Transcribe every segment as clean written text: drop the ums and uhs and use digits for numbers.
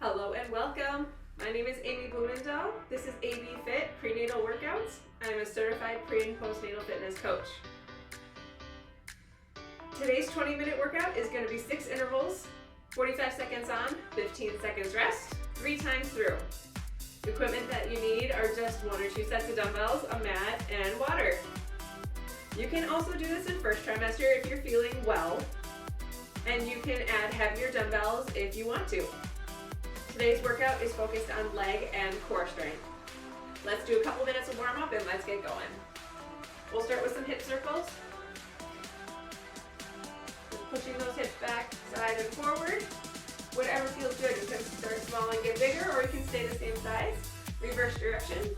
Hello and welcome. My name is Amy Blumendahl. This is AB Fit Prenatal Workouts. I'm a certified pre and postnatal fitness coach. Today's 20-minute workout is going to be 6 intervals, 45 seconds on, 15 seconds rest, 3 times through. The equipment that you need are just 1 or 2 sets of dumbbells, a mat, and water. You can also do this in first trimester if you're feeling well, and you can add heavier dumbbells if you want to. Today's workout is focused on leg and core strength. Let's do a couple minutes of warm up and let's get going. We'll start with some hip circles. Just pushing those hips back, side and forward. Whatever feels good. You can start small and get bigger, or you can stay the same size. Reverse direction.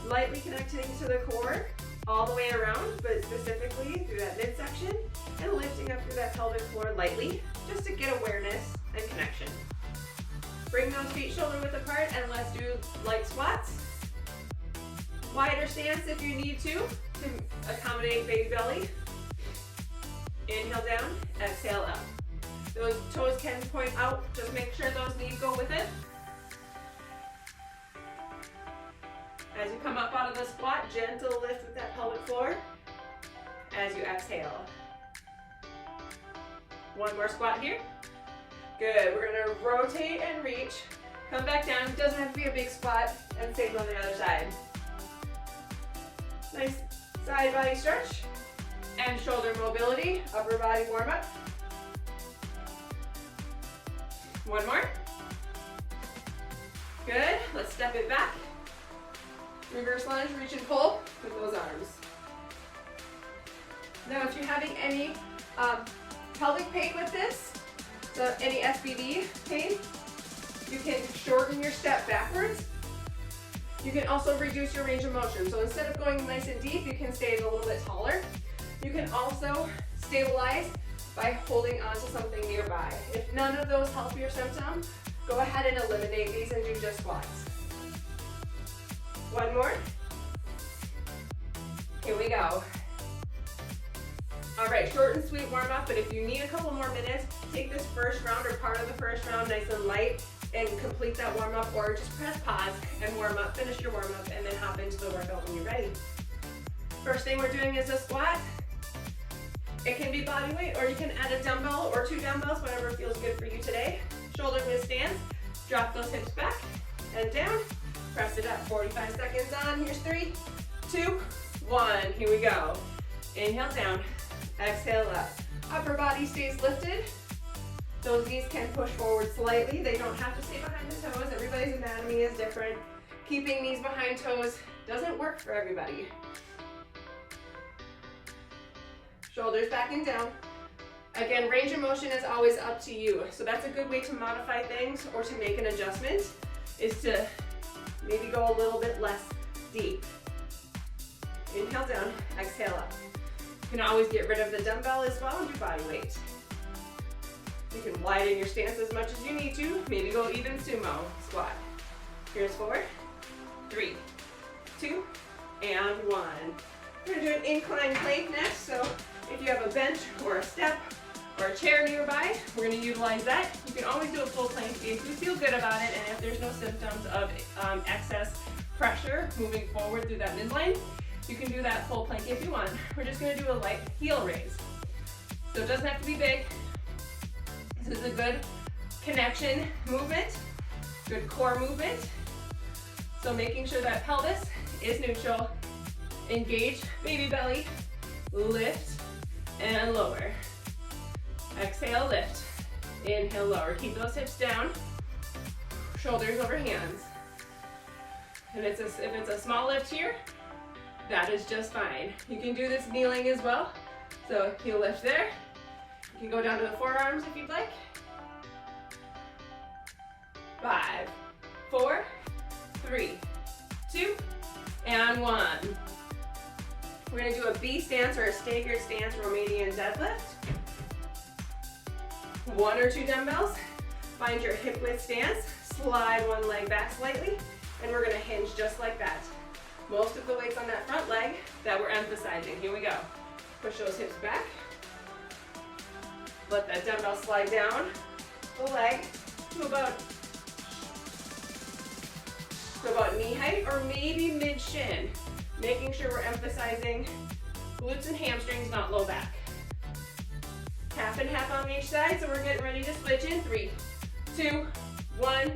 Lightly connecting to the core all the way around, but specifically through that midsection, and lifting up through that pelvic floor lightly, just to get awareness and connection. Bring those feet shoulder width apart and let's do light squats. Wider stance if you need to accommodate baby belly. Inhale down, exhale up. Those toes can point out, just make sure those knees go with it. As you come up out of the squat, gentle lift with that pelvic floor as you exhale. One more squat here. Good, we're gonna rotate and reach. Come back down, it doesn't have to be a big squat, and same on the other side. Nice side body stretch and shoulder mobility, upper body warm up. One more. Good, let's step it back. Reverse lunge, reach and pull with those arms. Now if you're having any pelvic pain with this, so any SBD pain, you can shorten your step backwards. You can also reduce your range of motion. So instead of going nice and deep, you can stay a little bit taller. You can also stabilize by holding onto something nearby. If none of those help your symptom, go ahead and eliminate these and do just squats. One more. Here we go. All right, short and sweet warm up, but if you need a couple more minutes, take this first round or part of the first round nice and light and complete that warm up, or just press pause and warm up, finish your warm up, and then hop into the workout when you're ready. First thing we're doing is a squat. It can be body weight, or you can add a dumbbell or 2 dumbbells, whatever feels good for you today. Shoulder width stance, drop those hips back and down. Press it up, 45 seconds on. Here's 3, 2, 1. Here we go. Inhale down, exhale up. Upper body stays lifted. Those knees can push forward slightly. They don't have to stay behind the toes. Everybody's anatomy is different. Keeping knees behind toes doesn't work for everybody. Shoulders back and down. Again, range of motion is always up to you. So that's a good way to modify things or to make an adjustment, is to maybe go a little bit less deep. Inhale down, exhale up. You can always get rid of the dumbbell as well and do body weight. You can widen your stance as much as you need to. Maybe go even sumo squat. Here's 4, 3, 2, and 1. We're gonna do an incline plank next. So if you have a bench or a step or a chair nearby, we're gonna utilize that. You can always do a full plank if you feel good about it and if there's no symptoms of excess pressure moving forward through that midline. You can do that full plank if you want. We're just gonna do a light heel raise. So it doesn't have to be big. This is a good connection movement, good core movement. So making sure that pelvis is neutral. Engage baby belly, lift and lower. Exhale, lift. Inhale, lower. Keep those hips down, shoulders over hands. And if it's a small lift here, that is just fine. You can do this kneeling as well. So heel lift there. You can go down to the forearms if you'd like. 5, 4, 3, 2, and 1. We're gonna do a B stance or a staggered stance, Romanian deadlift. 1 or 2 dumbbells. Find your hip width stance. Slide one leg back slightly, and we're gonna hinge just like that. Most of the weight's on that front leg that we're emphasizing. Here we go. Push those hips back. Let that dumbbell slide down the leg. to about knee height or maybe mid shin. Making sure we're emphasizing glutes and hamstrings, not low back. Half and half on each side, so we're getting ready to switch in 3, 2, 1,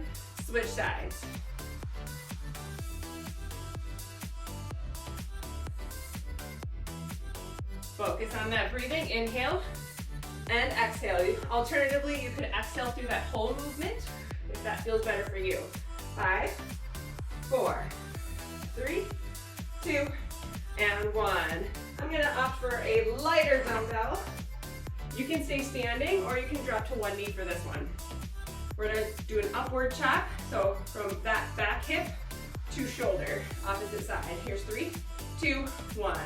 switch sides. Focus on that breathing, inhale and exhale. Alternatively, you could exhale through that whole movement if that feels better for you. 5, 4, 3, 2, and 1. I'm gonna opt for a lighter dumbbell. You can stay standing or you can drop to one knee for this one. We're gonna do an upward chop, so from that back hip to shoulder, opposite side. Here's 3, 2, 1.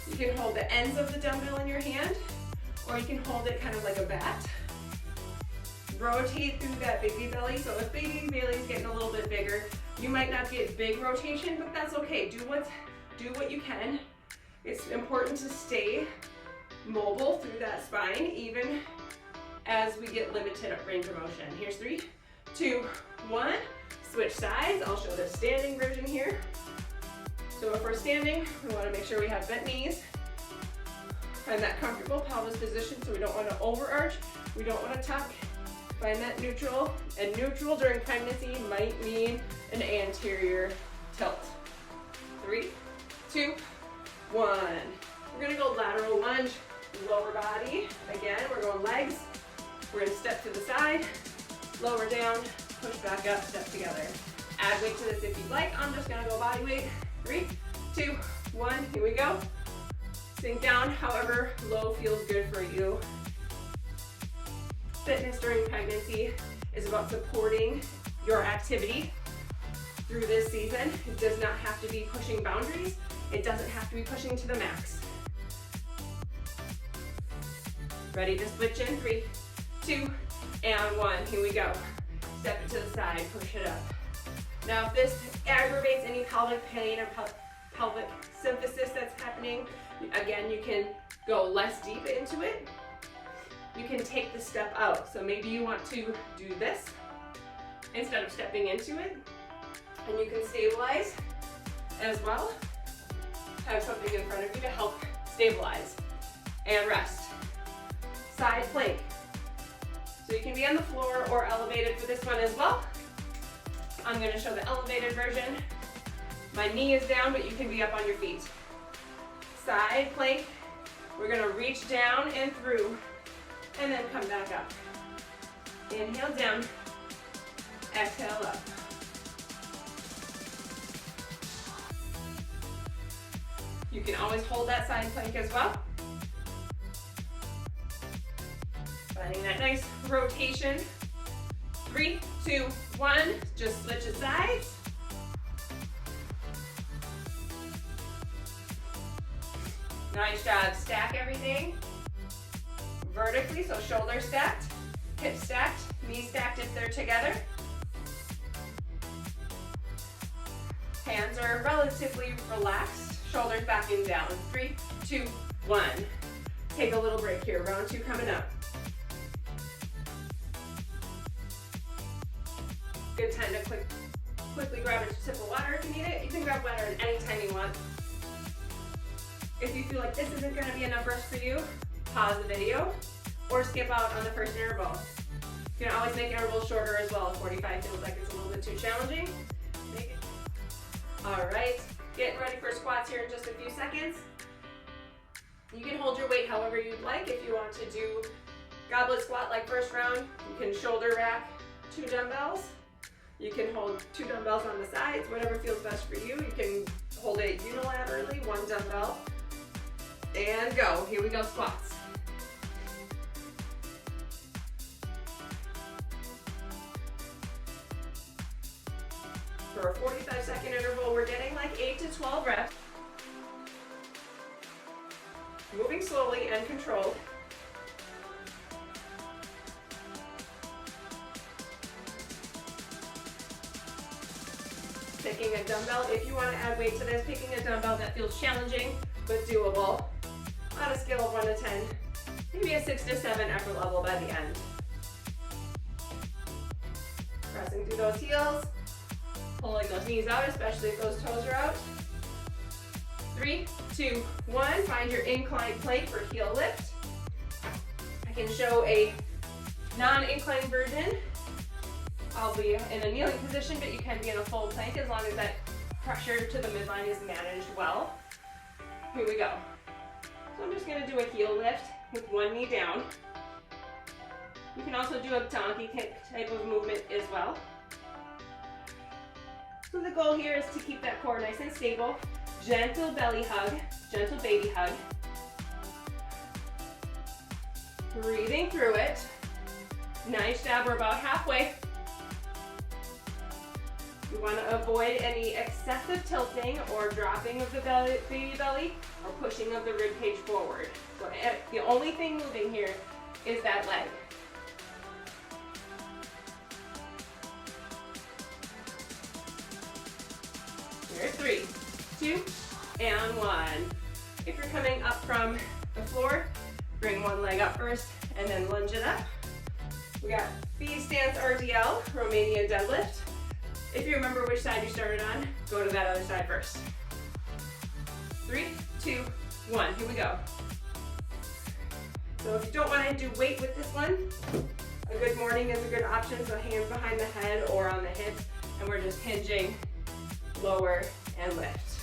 You can hold the ends of the dumbbell in your hand, or you can hold it kind of like a bat. Rotate through that baby belly, so if baby belly's getting a little bit bigger, you might not get big rotation, but that's okay. Do what you can. It's important to stay mobile through that spine, even as we get limited range of motion. Here's 3, 2, 1. Switch sides. I'll show the standing version here. So if we're standing, we want to make sure we have bent knees. Find that comfortable pelvis position, so we don't want to overarch. We don't want to tuck. Find that neutral. And neutral during pregnancy might mean an anterior tilt. 3, 2, 1. We're going to go lateral lunge, lower body. Again, we're going legs. We're going to step to the side, lower down, push back up, step together. Add weight to this if you'd like. I'm just going to go body weight. 3, 2, 1, here we go. Sink down, however low feels good for you. Fitness during pregnancy is about supporting your activity through this season. It does not have to be pushing boundaries. It doesn't have to be pushing to the max. Ready to switch in? 3, 2, and 1. Here we go. Step it to the side, push it up. Now if this aggravates any pelvic pain or pelvic symphysis that's happening, again, you can go less deep into it. You can take the step out. So maybe you want to do this instead of stepping into it. And you can stabilize as well. Have something in front of you to help stabilize. And rest. Side plank. So you can be on the floor or elevated for this one as well. I'm going to show the elevated version. My knee is down, but you can be up on your feet. Side plank. We're going to reach down and through, and then come back up. Inhale down, exhale up. You can always hold that side plank as well. Finding that nice rotation. 3, 2, 1, just switch it sides. Nice job. Stack everything vertically, so shoulder stacked, hip stacked, knees stacked if they're together. Hands are relatively relaxed, shoulders back and down. 3, 2, 1. Take a little break here. Round 2 coming up. Good time to quickly grab a sip of water if you need it. You can grab water at any time you want. If you feel like this isn't going to be enough rest for you, pause the video or skip out on the first interval. You can always make intervals shorter as well. 45 feels like it's a little bit too challenging. Make it. All right, getting ready for squats here in just a few seconds. You can hold your weight however you'd like. If you want to do goblet squat like first round, you can shoulder rack 2 dumbbells. You can hold 2 dumbbells on the sides, whatever feels best for you. You can hold it unilaterally, 1 dumbbell. And go. Here we go, squats. For a 45-second interval, we're getting like 8 to 12 reps. Moving slowly and controlled. Picking a dumbbell, if you want to add weight to this, picking a dumbbell that feels challenging but doable. On a scale of 1 to 10, maybe a 6 to 7 effort level by the end. pressing through those heels, pulling those knees out, especially if those toes are out. 3, 2, 1, find your incline plank for heel lift. I can show a non-incline version. I'll be in a kneeling position, but you can be in a full plank as long as that pressure to the midline is managed well. Here we go. So I'm just going to do a heel lift with one knee down. You can also do a donkey type of movement as well. So the goal here is to keep that core nice and stable. Gentle belly hug, gentle baby hug. Breathing through it. Nice job, we're about halfway. We want to avoid any excessive tilting or dropping of the baby belly or pushing of the rib cage forward. So the only thing moving here is that leg. Here, 3, 2, and 1. If you're coming up from the floor, bring one leg up first and then lunge it up. We got B stance RDL, Romanian deadlift. If you remember which side you started on, go to that other side first. 3, 2, 1, here we go. So if you don't want to do weight with this one, a good morning is a good option. So hands behind the head or on the hips, and we're just hinging, lower, and lift.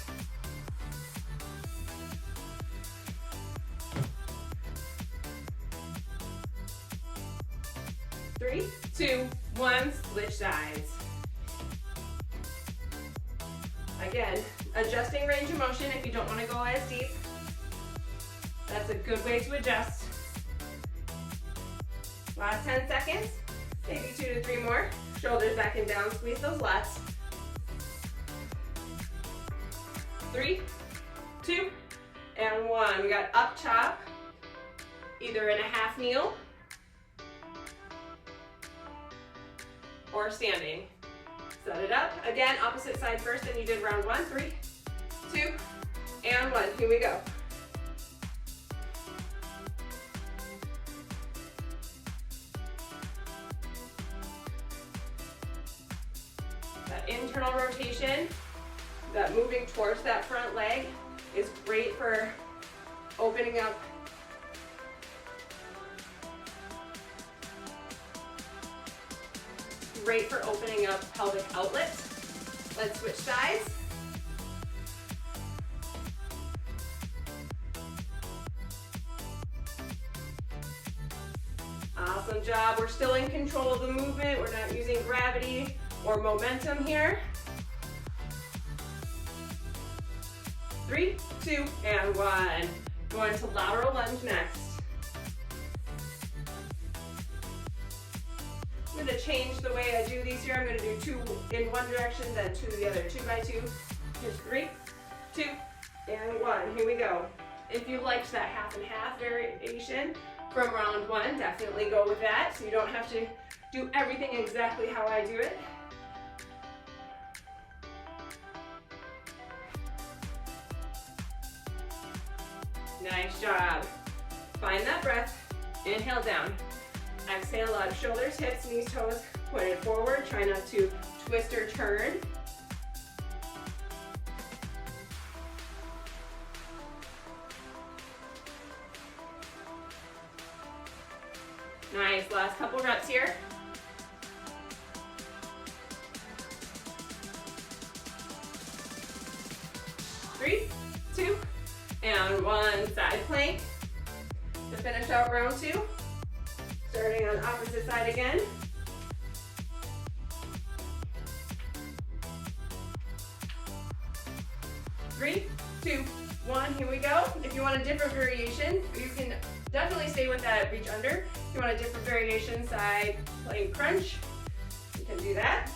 Three, 2, 1, switch sides. Again, adjusting range of motion if you don't want to go as deep. That's a good way to adjust. Last 10 seconds, maybe 2 to 3 more. Shoulders back and down, squeeze those lats. 3, 2, and 1. We got up chop, either in a half kneel or standing. Set it up. Again, opposite side first than you did round 1. 3, 2, and 1. Here we go. That internal rotation, that moving towards that front leg is great for opening up pelvic outlets. Let's switch sides. Awesome job. We're still in control of the movement. We're not using gravity or momentum here. 3, 2, and 1. Going to lateral lunge next. I'm going to change the way I do these here. I'm going to do 2 in one direction, then 2 the other. 2 by 2. Here's 3, 2, and 1. Here we go. If you liked that half and half variation from round 1, definitely go with that. So you don't have to do everything exactly how I do it. Nice job. Find that breath. Inhale down. Exhale up. Shoulders, hips, knees, toes pointed forward. Try not to twist or turn. Nice. Last couple reps here. Three, 2, and 1. Side plank to finish out round 2. Starting on opposite side again. Three, 2, 1, here we go. If you want a different variation, you can definitely stay with that reach under. If you want a different variation, side plank crunch, you can do that.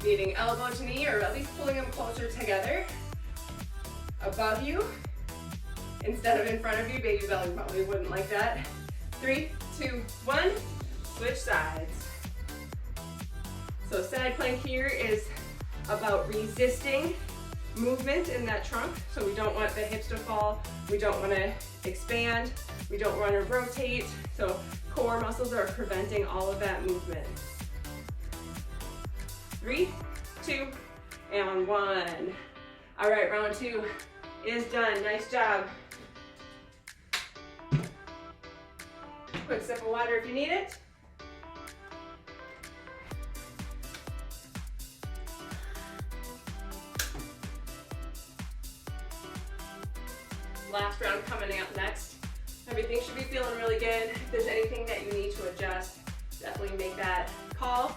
Meeting elbow to knee, or at least pulling them closer together. Above you, instead of in front of you. Baby belly probably wouldn't like that. 3, 2, 1, switch sides. So side plank here is about resisting movement in that trunk. So we don't want the hips to fall. We don't want to expand. We don't want to rotate, so core muscles are preventing all of that movement. 3, 2, and 1. All right, round 2 is done. Nice job. Quick sip of water if you need it. Last round coming up next. Everything should be feeling really good. If there's anything that you need to adjust, definitely make that call.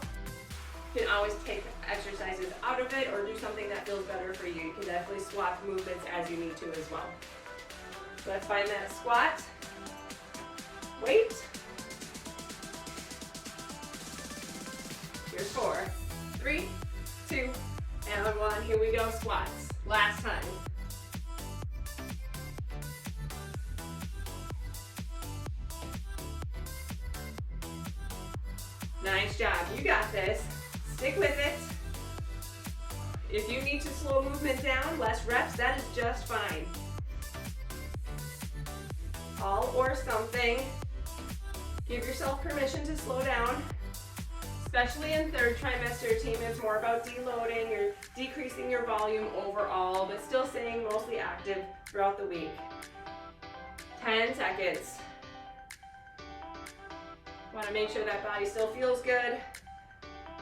You can always take exercises out of it or do something that feels better for you. You can definitely swap movements as you need to as well. So let's find that squat. Wait. Here's 4, 3, 2, and 1. Here we go, squats. Last time. Nice job, you got this. Stick with it. If you need to slow movement down, less reps, that is just fine. All or something. Give yourself permission to slow down. Especially in third trimester team, it's more about deloading. You're decreasing your volume overall, but still staying mostly active throughout the week. 10 seconds. Want to make sure that body still feels good.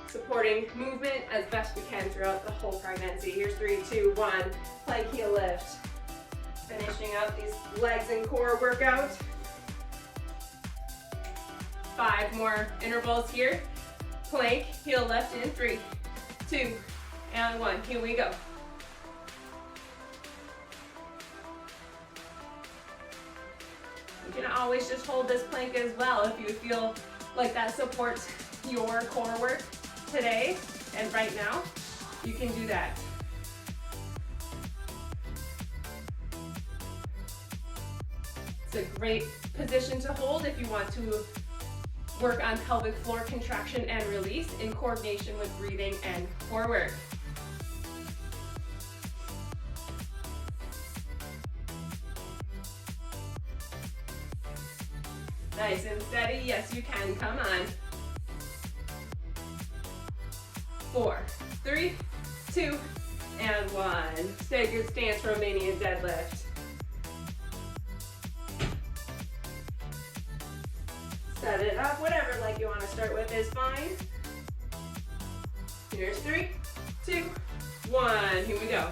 Supporting movement as best we can throughout the whole pregnancy. Here's 3, 2, 1. Plank heel lift. Finishing up these legs and core workout. 5 more intervals here. Plank, heel lift in 3, 2, and 1. Here we go. You can always just hold this plank as well if you feel like that supports your core work today and right now. You can do that. It's a great position to hold if you want to work on pelvic floor contraction and release in coordination with breathing and core work. Nice and steady. Yes, you can. Come on. 4, 3, 2, and 1. Staggered stance Romanian deadlift. Set it up. Whatever leg you want to start with is fine. Here's 3, 2, 1. Here we go.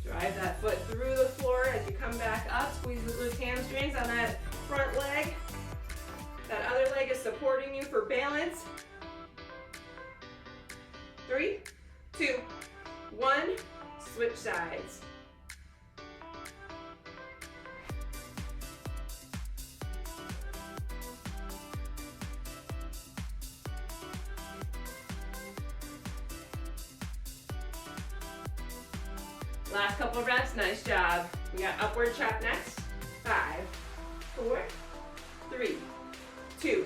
Drive that foot through the floor as you come back up. Squeeze the loose hamstrings on that front leg. That other leg is supporting you for balance. 3, 2, 1. Switch sides. Last couple reps, nice job. We got upward chop next. 5, 4, 3, 2,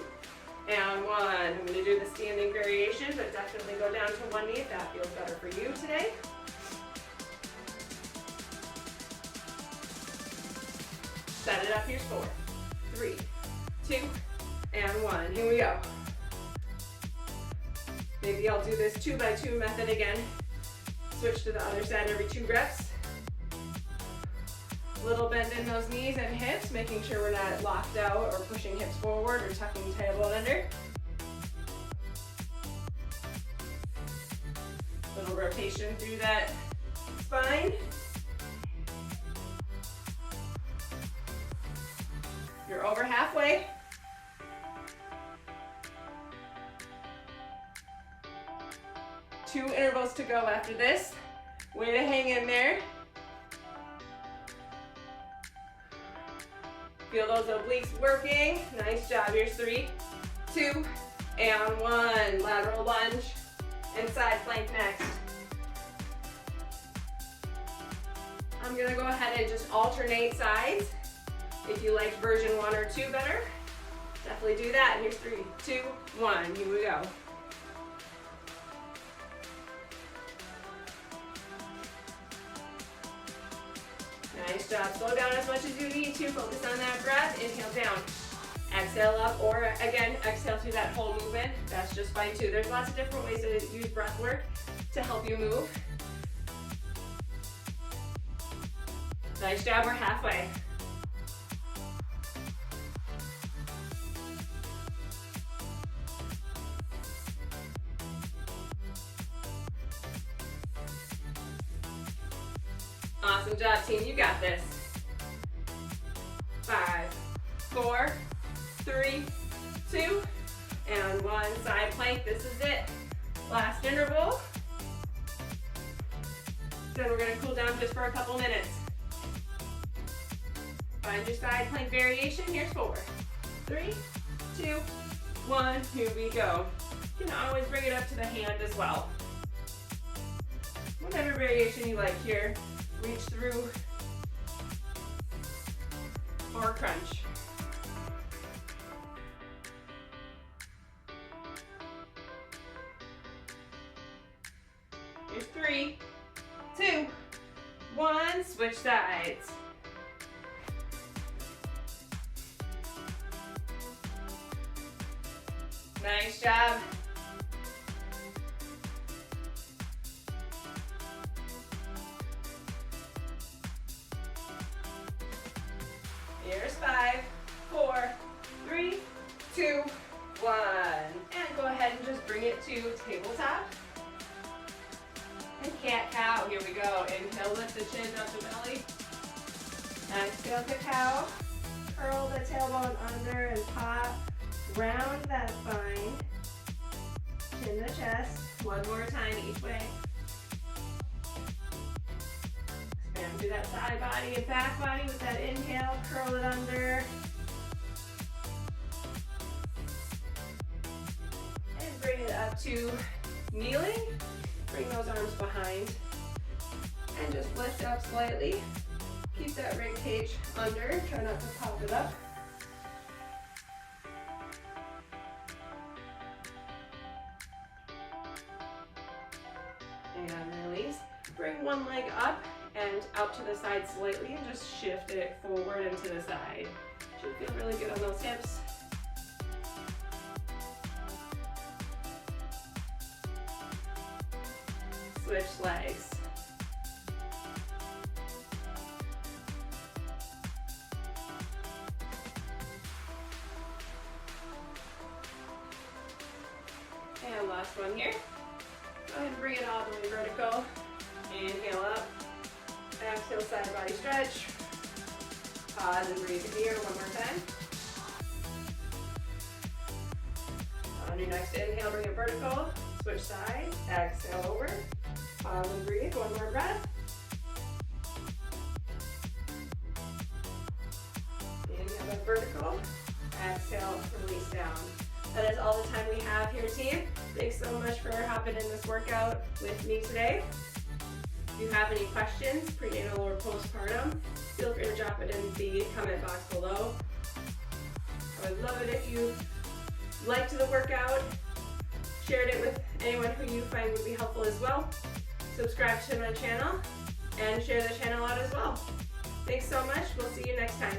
and 1. I'm going to do the standing variation, but definitely go down to one knee if that feels better for you today. Set it up, here's 4, 3, 2, and 1. Here we go. Maybe I'll do this 2x2 method again. Switch to the other side every 2 reps. Little bend in those knees and hips, making sure we're not locked out or pushing hips forward or tucking tailbone under. Little rotation through that spine. You're over halfway. Two intervals to go after this. Way to hang in there. Feel those obliques working. Nice job. Here's 3, 2, and 1. Lateral lunge and side plank next. I'm gonna go ahead and just alternate sides. If you liked version 1 or 2 better, definitely do that. Here's 3, 2, 1. Here we go. Nice job. Slow down as much as you need to. Focus on that breath. Inhale down. Exhale up, or again, exhale through that whole movement. That's just fine too. There's lots of different ways to use breath work to help you move. Nice job, we're halfway. Awesome job, team, you got this. 5, 4, 3, 2, and 1. Side plank, this is it. Last interval. Then we're gonna cool down just for a couple minutes. Find your side plank variation. Here's 4, 3, 2, 1. Here we go. You can always bring it up to the hand as well. Whatever variation you like here. Reach through or crunch. Here's 3, 2, 1. Switch sides. Nice job. Here's 5, 4, 3, 2, 1. And go ahead and just bring it to tabletop. And cat-cow. Here we go. Inhale, lift the chin up the belly. Exhale to cow. Curl the tailbone under and pop. Round that spine. Chin the chest. One more time each way. Expand through that side body and back body with that inhale. Curl it under. And bring it up to kneeling. Bring those arms behind. And just lift up slightly. Keep that rib cage under. Try not to pop it up. And release. Bring one leg up and out to the side slightly and just shift it forward and to the side. Should feel really good on those hips. Switch legs. And last one here. Go ahead and bring it all the way vertical. Inhale up. Exhale, side body stretch. Pause and breathe here one more time. On your next inhale, bring it vertical. Switch sides. Exhale over. Pause and breathe. One more breath. Inhale up vertical. Exhale, release down. That is all the time we have here, team. Thanks so much for hopping in this workout with me today. If you have any questions, prenatal or postpartum, feel free to drop it in the comment box below. I would love it if you liked the workout, shared it with anyone who you find would be helpful as well. Subscribe to my channel and share the channel out as well. Thanks so much. We'll see you next time.